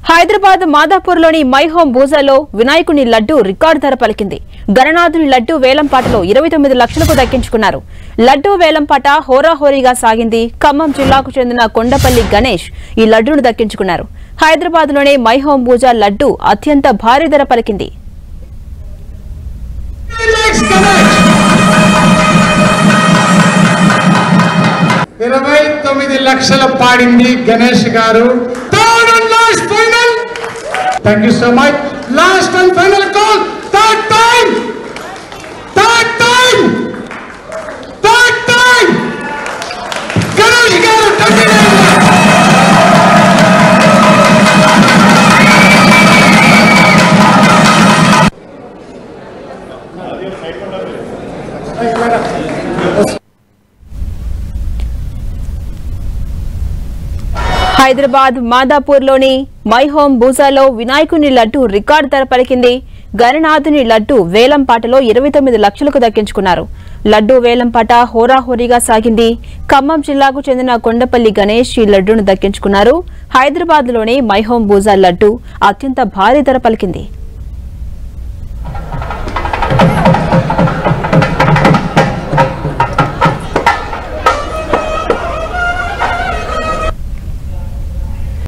Hyderabad మాదాపూర్లోని my home బూజాలో వినాయకుని laddu record ధర పలికింది. గణనాథుని లడ్డు వేలంపాటలో 29 లక్షలకు దక్కించుకున్నారు. లడ్డు వేలంపాట హోరాహోరీగా సాగింది. ఖమ్మం జిల్లాకు చెందిన కొండపల్లి గణేష్ ఈ లడ్డును దక్కించుకున్నారు. హైదరాబాద్లోనే మై హోమ్ బూజా లడ్డు అత్యంత భారీ ధర పలికింది. 29 లక్షలు పాడింది గణేష్ గారు. Third and last final. Thank you so much. Last and final call. Third time Ganesh గారు. హైదరాబాద్ మాదాపూర్లోని మై హోమ్ బూజాలో వినాయకుని లడ్డు రికార్డు ధర పలికింది. గణనాథుని లడ్డు వేలంపాటలో 29 లక్షలకు దక్కించుకున్నారు. లడ్డు వేలంపాట హోరాహోరీగా సాగింది. ఖమ్మం జిల్లాకు చెందిన కొండపల్లి గణేష్ ఈ లడ్డును దక్కించుకున్నారు. హైదరాబాద్లోని మై హోమ్ బూజా లడ్డు అత్యంత భారీ ధర పలికింది.